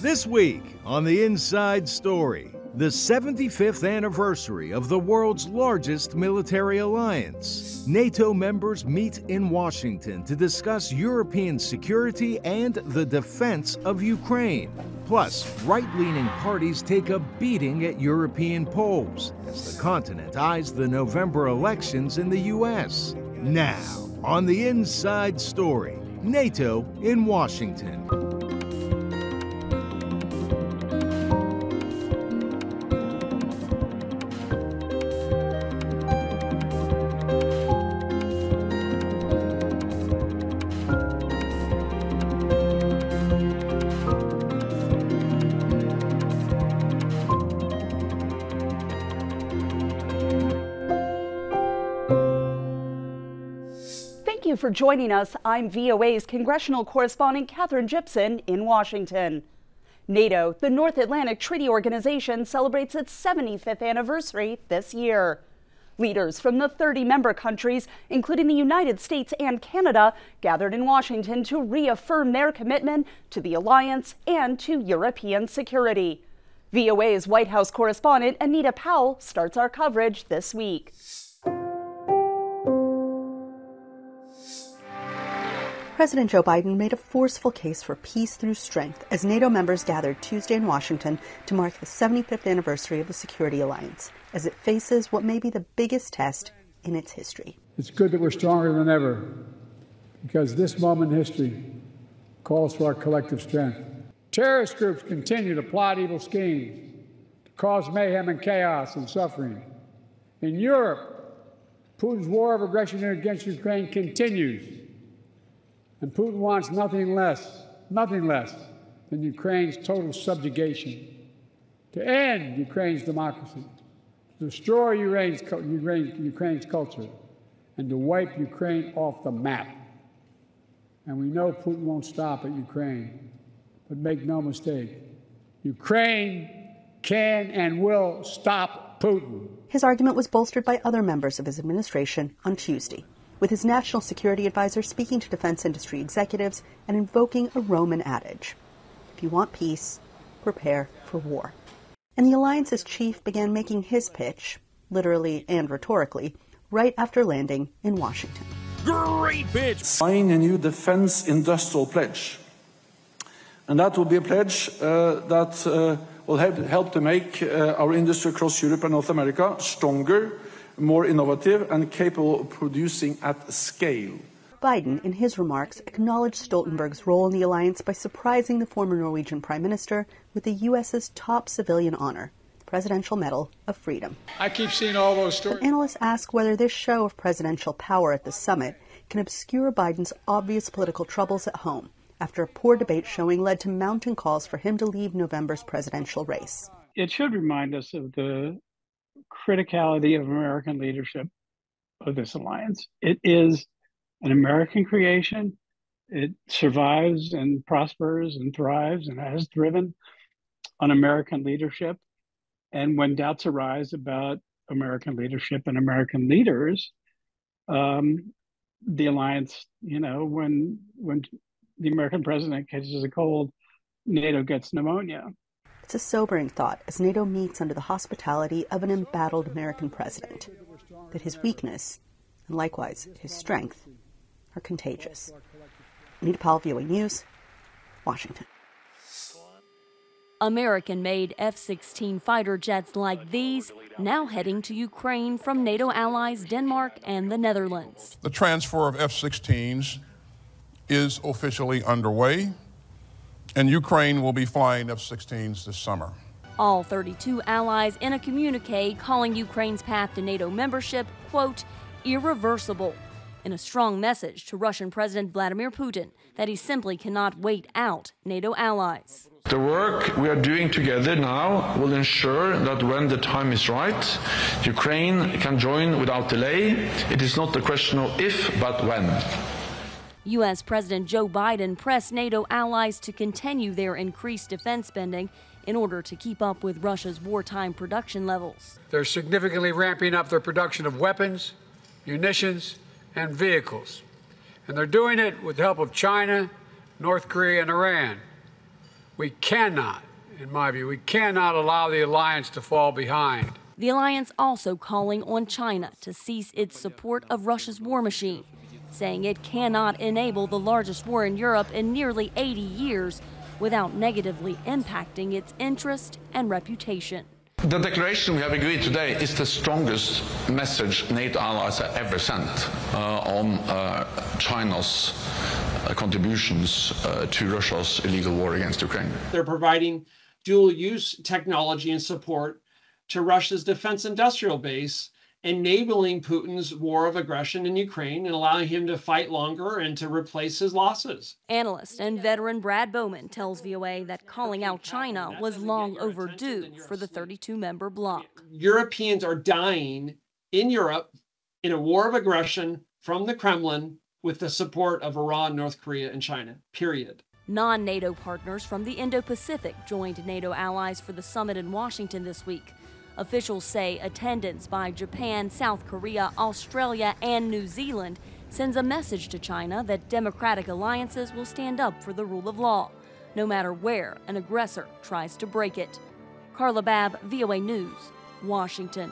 This week on The Inside Story, the 75th anniversary of the world's largest military alliance. NATO members meet in Washington to discuss European security and the defense of Ukraine. Plus, right-leaning parties take a beating at European polls as the continent eyes the November elections in the U.S. Now, on The Inside Story, NATO in Washington. Thank you for joining us. I'm VOA's congressional correspondent Catherine Gibson in Washington. NATO, the North Atlantic Treaty Organization, celebrates its 75th anniversary this year. Leaders from the 30 member countries, including the United States and Canada, gathered in Washington to reaffirm their commitment to the alliance and to European security. VOA's White House correspondent Anita Powell starts our coverage this week. President Joe Biden made a forceful case for peace through strength as NATO members gathered Tuesday in Washington to mark the 75th anniversary of the Security Alliance, as it faces what may be the biggest test in its history. It's good that we're stronger than ever, because this moment in history calls for our collective strength. Terrorist groups continue to plot evil schemes to cause mayhem and chaos and suffering. In Europe, Putin's war of aggression against Ukraine continues. And Putin wants nothing less than Ukraine's total subjugation, to end Ukraine's democracy, to destroy Ukraine's culture, and to wipe Ukraine off the map. And we know Putin won't stop at Ukraine, but make no mistake, Ukraine can and will stop Putin. His argument was bolstered by other members of his administration on Tuesday, with his national security advisor speaking to defense industry executives and invoking a Roman adage: if you want peace, prepare for war. And the alliance's chief began making his pitch, literally and rhetorically, right after landing in Washington. Great pitch! Sign a new defense industrial pledge. And that will be a pledge that will help to make our industry across Europe and North America stronger, more innovative and capable of producing at scale. Biden, in his remarks, acknowledged Stoltenberg's role in the alliance by surprising the former Norwegian Prime Minister with the U.S.'s top civilian honor, the Presidential Medal of Freedom. I keep seeing all those stories. But analysts ask whether this show of presidential power at the summit can obscure Biden's obvious political troubles at home, after a poor debate showing led to mounting calls for him to leave November's presidential race. It should remind us of the criticality of American leadership of this alliance. It is an American creation. It survives and prospers and thrives and has thriven on American leadership. And when doubts arise about American leadership and American leaders, the alliance, when the American president catches a cold, NATO gets pneumonia. It's a sobering thought as NATO meets under the hospitality of an embattled American president, that his weakness, and likewise his strength, are contagious. Anita Powell, VOA News, Washington. American-made F-16 fighter jets like these now heading to Ukraine from NATO allies Denmark and the Netherlands. The transfer of F-16s is officially underway, and Ukraine will be flying F-16s this summer. All 32 allies in a communique calling Ukraine's path to NATO membership, quote, irreversible, in a strong message to Russian President Vladimir Putin that he simply cannot wait out NATO allies. The work we are doing together now will ensure that when the time is right, Ukraine can join without delay. It is not a question of if, but when. U.S. President Joe Biden pressed NATO allies to continue their increased defense spending in order to keep up with Russia's wartime production levels. They're significantly ramping up their production of weapons, munitions, and vehicles. And they're doing it with the help of China, North Korea, and Iran. We cannot, in my view, we cannot allow the alliance to fall behind. The alliance also calling on China to cease its support of Russia's war machine, saying it cannot enable the largest war in Europe in nearly 80 years without negatively impacting its interest and reputation. The declaration we have agreed today is the strongest message NATO allies have ever sent on China's contributions to Russia's illegal war against Ukraine. They're providing dual-use technology and support to Russia's defense industrial base, enabling Putin's war of aggression in Ukraine and allowing him to fight longer and to replace his losses. Analyst and veteran Brad Bowman tells VOA that calling out China was long overdue for the 32-member bloc. Europeans are dying in Europe in a war of aggression from the Kremlin with the support of Iran, North Korea, and China, period. Non-NATO partners from the Indo-Pacific joined NATO allies for the summit in Washington this week. Officials say attendance by Japan, South Korea, Australia, and New Zealand sends a message to China that democratic alliances will stand up for the rule of law, no matter where an aggressor tries to break it. Carla Babb, VOA News, Washington.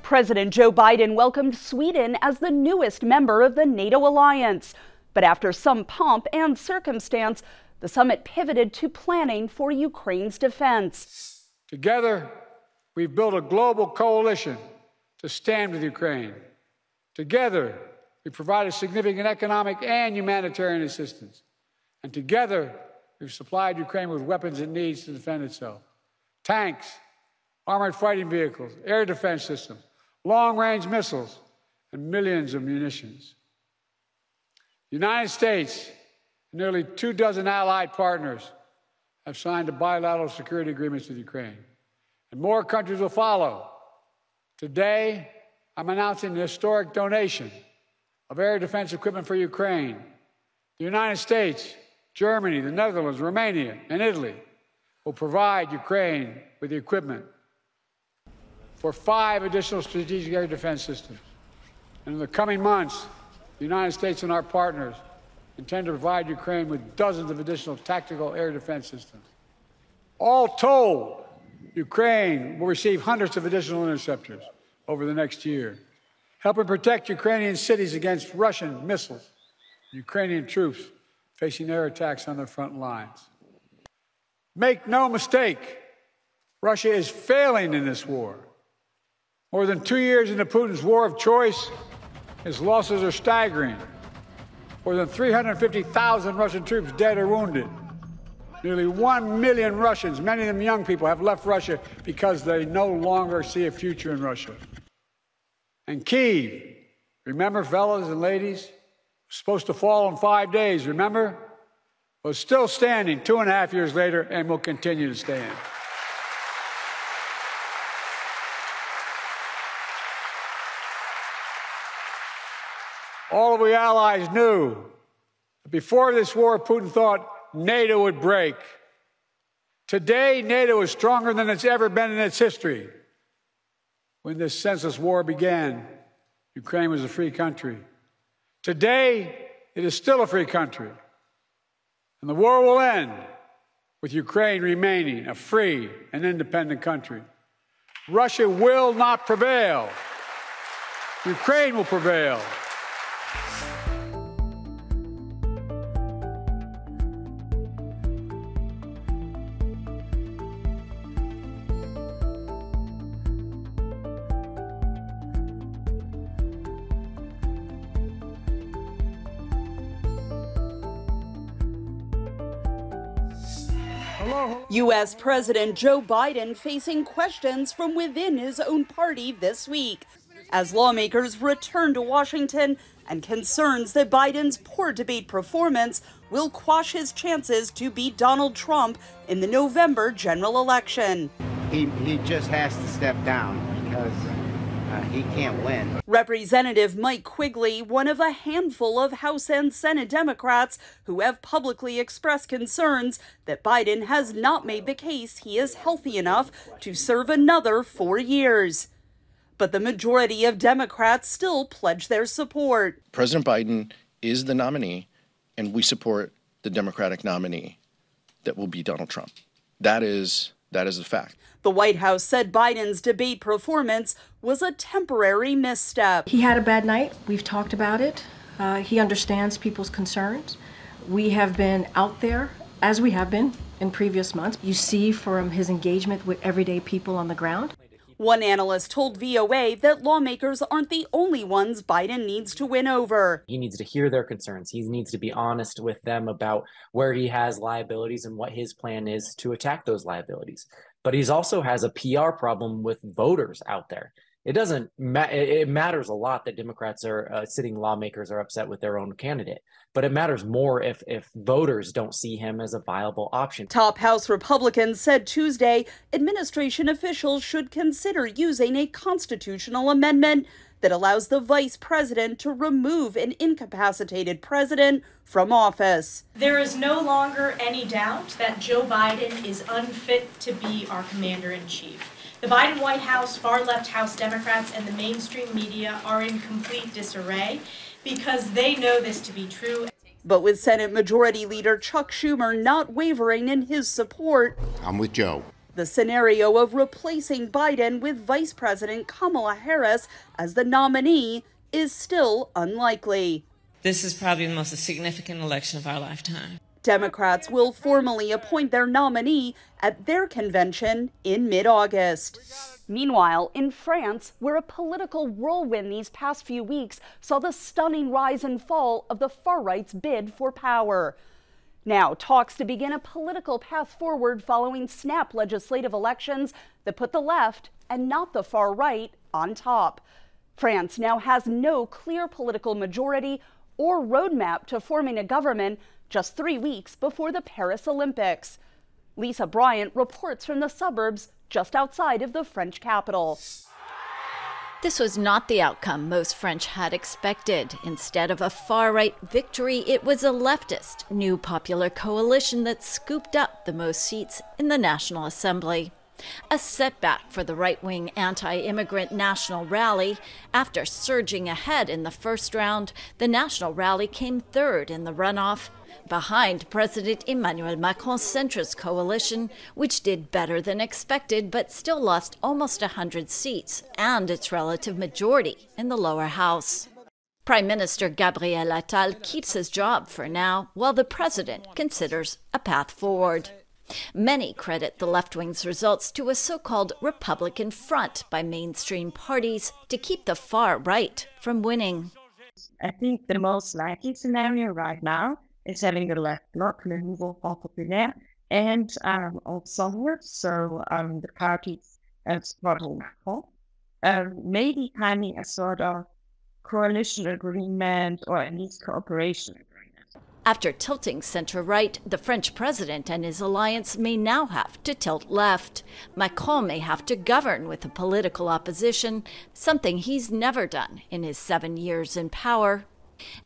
President Joe Biden welcomed Sweden as the newest member of the NATO alliance. But after some pomp and circumstance, the summit pivoted to planning for Ukraine's defense. Together, we've built a global coalition to stand with Ukraine. Together, we provided significant economic and humanitarian assistance. And together, we've supplied Ukraine with weapons it needs to defend itself. Tanks, armored fighting vehicles, air defense systems, long-range missiles, and millions of munitions. The United States and nearly 24 allied partners have signed bilateral security agreements with Ukraine. And more countries will follow. Today, I'm announcing an historic donation of air defense equipment for Ukraine. The United States, Germany, the Netherlands, Romania, and Italy will provide Ukraine with the equipment for 5 additional strategic air defense systems. And in the coming months, the United States and our partners intend to provide Ukraine with dozens of additional tactical air defense systems. All told, Ukraine will receive hundreds of additional interceptors over the next year, helping protect Ukrainian cities against Russian missiles, Ukrainian troops facing air attacks on their front lines. Make no mistake, Russia is failing in this war. More than 2 years into Putin's war of choice, his losses are staggering. More than 350,000 Russian troops dead or wounded. Nearly 1 million Russians, many of them young people, have left Russia because they no longer see a future in Russia. And Kyiv, remember, fellas and ladies, was supposed to fall in 5 days, remember? Was still standing 2.5 years later and will continue to stand. All of we allies knew that before this war, Putin thought NATO would break. Today, NATO is stronger than it's ever been in its history. When this senseless war began, Ukraine was a free country. Today, it is still a free country. And the war will end with Ukraine remaining a free and independent country. Russia will not prevail. Ukraine will prevail. U.S. President Joe Biden facing questions from within his own party this week as lawmakers return to Washington and concerns that Biden's poor debate performance will quash his chances to beat Donald Trump in the November general election. He just has to step down because he can't win. Representative Mike Quigley, one of a handful of House and Senate Democrats who have publicly expressed concerns that Biden has not made the case he is healthy enough to serve another 4 years. But the majority of Democrats still pledge their support. President Biden is the nominee, and we support the Democratic nominee. that will be Donald Trump. That is a fact. The White House said Biden's debate performance was a temporary misstep. He had a bad night. We've talked about it. He understands people's concerns. We have been out there, as we have been in previous months. You see from his engagement with everyday people on the ground. One analyst told VOA that lawmakers aren't the only ones Biden needs to win over. He needs to hear their concerns. He needs to be honest with them about where he has liabilities and what his plan is to attack those liabilities. But he also has a PR problem with voters out there. It matters a lot that Democrats sitting lawmakers are upset with their own candidate. But it matters more if voters don't see him as a viable option. Top House Republicans said Tuesday administration officials should consider using a constitutional amendment that allows the vice president to remove an incapacitated president from office. There is no longer any doubt that Joe Biden is unfit to be our commander-in-chief. The Biden White House, far-left House Democrats, and the mainstream media are in complete disarray because they know this to be true. But with Senate Majority Leader Chuck Schumer not wavering in his support, I'm with Joe. The scenario of replacing Biden with Vice President Kamala Harris as the nominee is still unlikely. This is probably the most significant election of our lifetime. Democrats will formally appoint their nominee at their convention in mid-August. Meanwhile, in France, where a political whirlwind these past few weeks saw the stunning rise and fall of the far-right's bid for power. Now, talks to begin a political path forward following snap legislative elections that put the left, and not the far right, on top. France now has no clear political majority or roadmap to forming a government just 3 weeks before the Paris Olympics. Lisa Bryant reports from the suburbs just outside of the French capital. This was not the outcome most French had expected. Instead of a far-right victory, it was a leftist, new popular coalition that scooped up the most seats in the National Assembly. A setback for the right-wing anti-immigrant National Rally. After surging ahead in the first round, the National Rally came third in the runoff, behind President Emmanuel Macron's centrist coalition, which did better than expected but still lost almost 100 seats and its relative majority in the lower house. Prime Minister Gabriel Attal keeps his job for now, while the president considers a path forward. Many credit the left-wing's results to a so-called Republican front by mainstream parties to keep the far right from winning. I think the most likely scenario right now is having a left bloc, Le Nouveau Front Populaire, and also the parties supporting Macron, maybe having a sort of coalition agreement or at least cooperation agreement. After tilting center-right, the French president and his alliance may now have to tilt left. Macron may have to govern with a political opposition, something he's never done in his 7 years in power.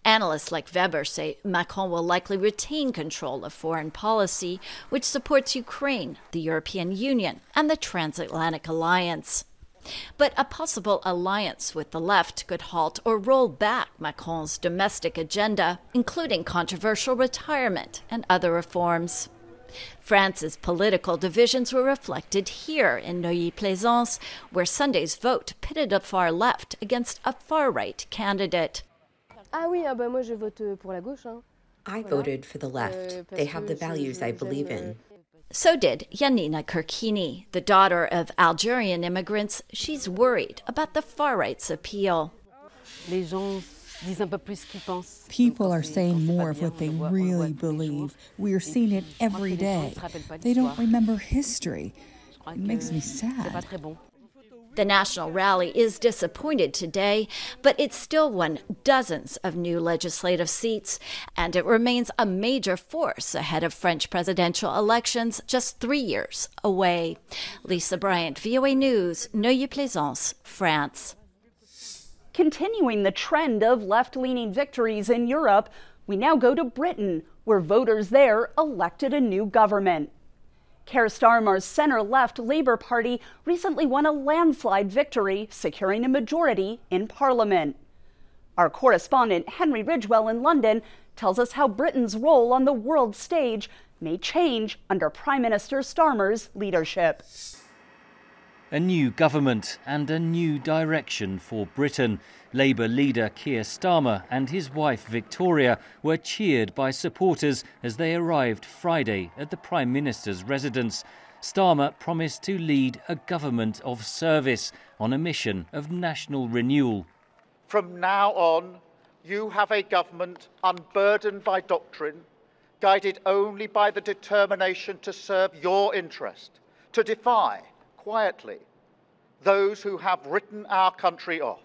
Analysts like Weber say Macron will likely retain control of foreign policy, which supports Ukraine, the European Union, and the Transatlantic Alliance. But a possible alliance with the left could halt or roll back Macron's domestic agenda, including controversial retirement and other reforms. France's political divisions were reflected here in Neuilly-Plaisance, where Sunday's vote pitted a far left against a far-right candidate. I voted for the left. They have the values I believe in. So did Yanina Kirkini, the daughter of Algerian immigrants. She's worried about the far-right's appeal. People are saying more of what they really believe. We are seeing it every day. They don't remember history. It makes me sad. The National Rally is disappointed today, but it still won dozens of new legislative seats, and it remains a major force ahead of French presidential elections just 3 years away. Lisa Bryant, VOA News, Neuilly-Plaisance, France. Continuing the trend of left-leaning victories in Europe, we now go to Britain, where voters there elected a new government. Keir Starmer's center-left Labour Party recently won a landslide victory, securing a majority in Parliament. Our correspondent Henry Ridgewell in London tells us how Britain's role on the world stage may change under Prime Minister Starmer's leadership. A new government and a new direction for Britain. Labour leader Keir Starmer and his wife Victoria were cheered by supporters as they arrived Friday at the Prime Minister's residence. Starmer promised to lead a government of service on a mission of national renewal. From now on, you have a government unburdened by doctrine, guided only by the determination to serve your interest, to defy, quietly, those who have written our country off.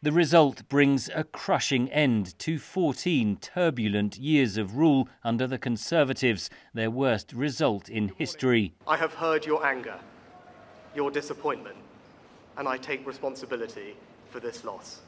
The result brings a crushing end to 14 turbulent years of rule under the Conservatives, their worst result in history. I have heard your anger, your disappointment, and I take responsibility for this loss.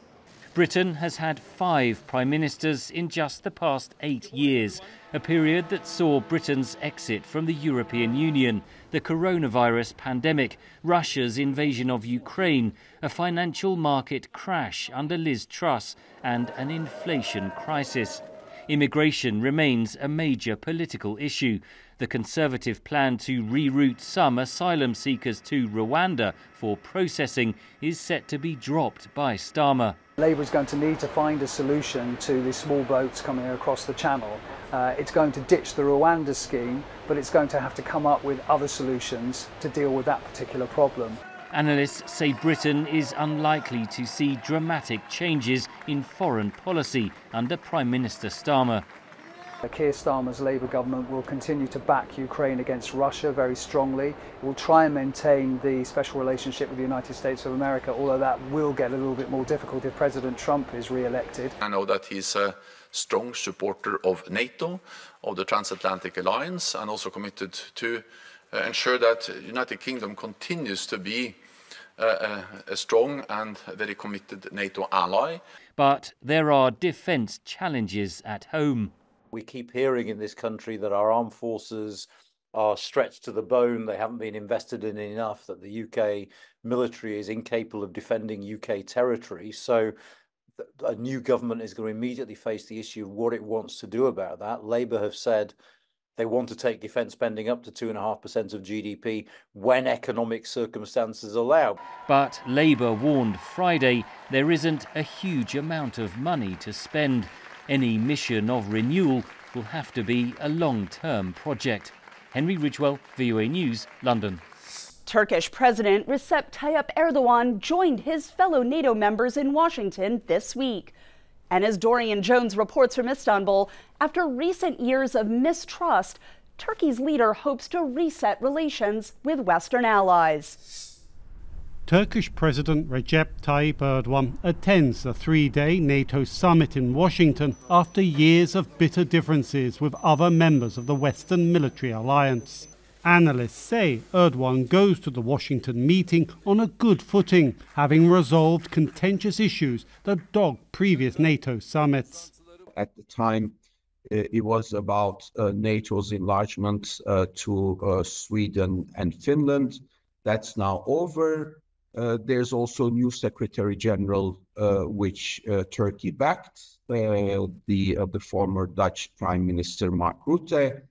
Britain has had 5 prime ministers in just the past 8 years, a period that saw Britain's exit from the European Union, the coronavirus pandemic, Russia's invasion of Ukraine, a financial market crash under Liz Truss, and an inflation crisis. Immigration remains a major political issue. The Conservative plan to reroute some asylum seekers to Rwanda for processing is set to be dropped by Starmer. Labour is going to need to find a solution to the small boats coming across the channel. It's going to ditch the Rwanda scheme, but it's going to have to come up with other solutions to deal with that particular problem. Analysts say Britain is unlikely to see dramatic changes in foreign policy under Prime Minister Starmer. Keir Starmer's Labour government will continue to back Ukraine against Russia very strongly. It will try and maintain the special relationship with the United States of America, although that will get a little bit more difficult if President Trump is re-elected. I know that he's a strong supporter of NATO, of the transatlantic alliance, and also committed to ensure that the United Kingdom continues to be a strong and very committed NATO ally. But there are defence challenges at home. We keep hearing in this country that our armed forces are stretched to the bone, they haven't been invested in enough, that the UK military is incapable of defending UK territory. So a new government is going to immediately face the issue of what it wants to do about that. Labour have said they want to take defence spending up to 2.5% of GDP when economic circumstances allow. But Labour warned Friday there isn't a huge amount of money to spend. Any mission of renewal will have to be a long-term project. Henry Ridgewell, VOA News, London. Turkish President Recep Tayyip Erdogan joined his fellow NATO members in Washington this week. And as Dorian Jones reports from Istanbul, after recent years of mistrust, Turkey's leader hopes to reset relations with Western allies. Turkish President Recep Tayyip Erdogan attends the 3-day NATO summit in Washington after years of bitter differences with other members of the Western military alliance. Analysts say Erdogan goes to the Washington meeting on a good footing, having resolved contentious issues that dogged previous NATO summits. At the time, it was about NATO's enlargement to Sweden and Finland. That's now over. There's also new Secretary General, which Turkey backed, the former Dutch Prime Minister Mark Rutte.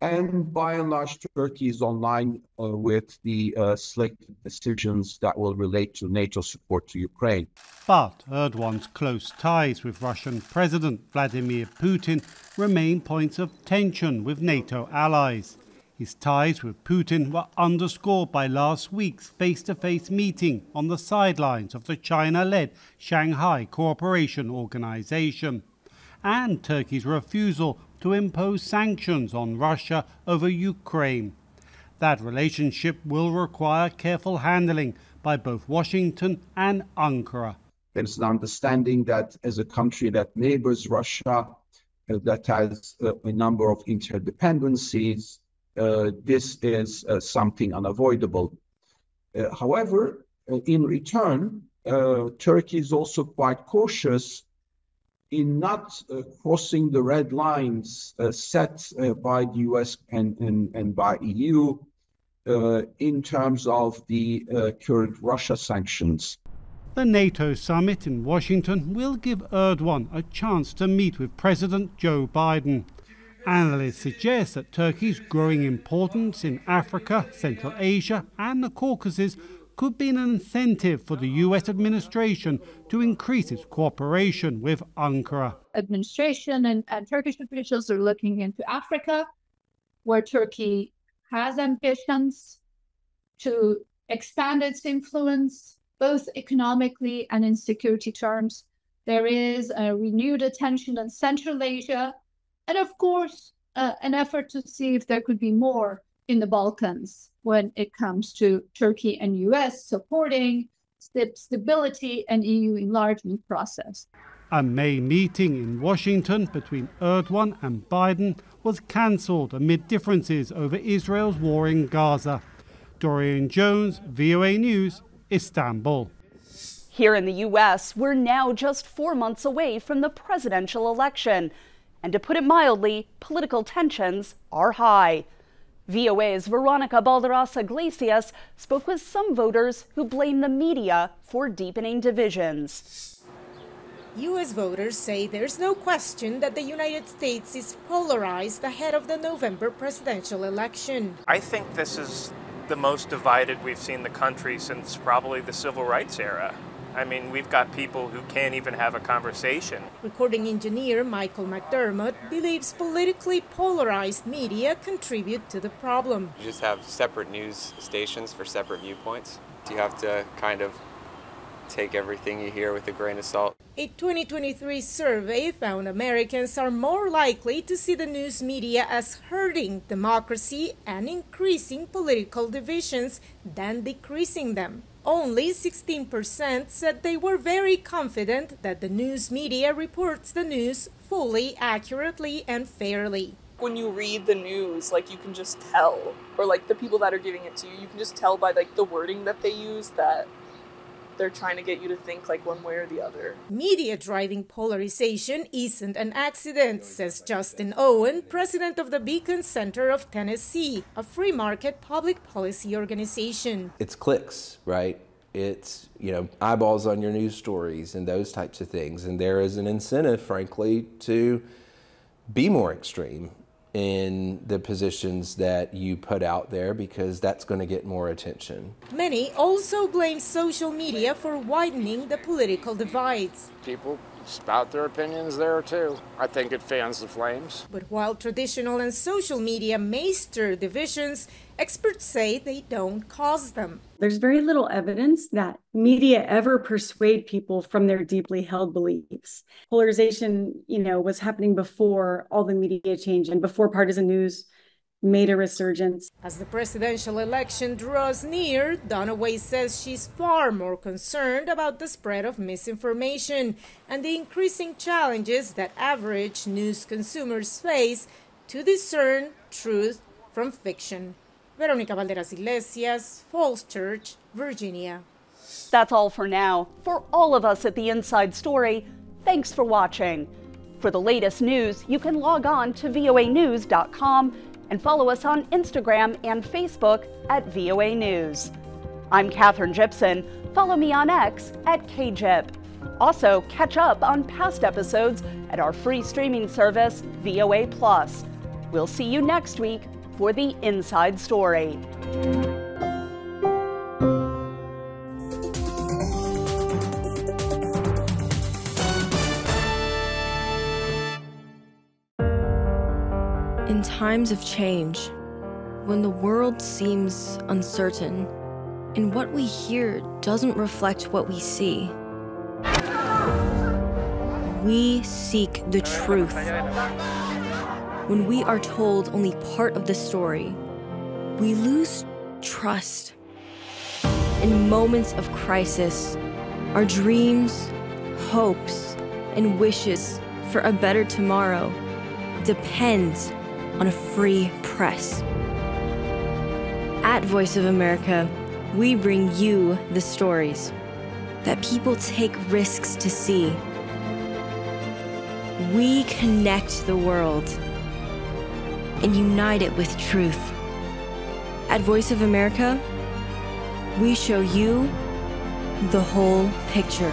And by and large, Turkey is online with the select decisions that will relate to NATO support to Ukraine. But Erdogan's close ties with Russian President Vladimir Putin remain points of tension with NATO allies. His ties with Putin were underscored by last week's face-to-face meeting on the sidelines of the China-led Shanghai Cooperation Organization, and Turkey's refusal to impose sanctions on Russia over Ukraine. That relationship will require careful handling by both Washington and Ankara. There's an understanding that as a country that neighbors Russia, that has a number of interdependencies, this is something unavoidable. However, in return, Turkey is also quite cautious in not crossing the red lines set by the US and by EU in terms of the current Russia sanctions. The NATO summit in Washington will give Erdogan a chance to meet with President Joe Biden. Analysts suggest that Turkey's growing importance in Africa, Central Asia and the Caucasus could be an incentive for the US administration to increase its cooperation with Ankara. Administration and Turkish officials are looking into Africa, where Turkey has ambitions to expand its influence, both economically and in security terms. There is a renewed attention in Central Asia, and of course, an effort to see if there could be more in the Balkans when it comes to Turkey and US supporting stability and EU enlargement process. A May meeting in Washington between Erdogan and Biden was cancelled amid differences over Israel's war in Gaza. Dorian Jones, VOA News, Istanbul. Here in the U.S., we're now just 4 months away from the presidential election. And to put it mildly, political tensions are high. VOA's Veronica Balderas Iglesias spoke with some voters who blame the media for deepening divisions. U.S. voters say there's no question that the United States is polarized ahead of the November presidential election. I think this is the most divided we've seen the country since probably the civil rights era. I mean, we've got people who can't even have a conversation. Recording engineer Michael McDermott believes politically polarized media contribute to the problem. You just have separate news stations for separate viewpoints. You have to kind of take everything you hear with a grain of salt. A 2023 survey found Americans are more likely to see the news media as hurting democracy and increasing political divisions than decreasing them. Only 16% said they were very confident that the news media reports the news fully, accurately, and fairly. When you read the news, like, you can just tell, or like the people that are giving it to you, you can just tell by like the wording that they use that they're trying to get you to think like one way or the other. Media driving polarization isn't an accident, says Justin Owen, president of the Beacon Center of Tennessee, a free market public policy organization. It's clicks, right? It's, eyeballs on your news stories and those types of things. And there is an incentive, frankly, to be more extreme in the positions that you put out there because that's going to get more attention. Many also blame social media for widening the political divides. People spout their opinions there too. I think it fans the flames. But while traditional and social media may stir divisions, experts say they don't cause them. There's very little evidence that media ever persuade people from their deeply held beliefs. Polarization, was happening before all the media change and before partisan news made a resurgence. As the presidential election draws near, Dunaway says she's far more concerned about the spread of misinformation and the increasing challenges that average news consumers face to discern truth from fiction. Veronica Balderas Iglesias, Falls Church, Virginia. That's all for now. For all of us at The Inside Story, thanks for watching. For the latest news, you can log on to voanews.com and follow us on Instagram and Facebook at VOA News. I'm Catherine Gypson. Follow me on X at KGyp. Also, catch up on past episodes at our free streaming service, VOA Plus. We'll see you next week for The Inside Story. In times of change, when the world seems uncertain and what we hear doesn't reflect what we see, we seek the truth. When we are told only part of the story, we lose trust. In moments of crisis, our dreams, hopes, and wishes for a better tomorrow depends on a free press. At Voice of America, we bring you the stories that people take risks to see. We connect the world and unite it with truth. At Voice of America, we show you the whole picture.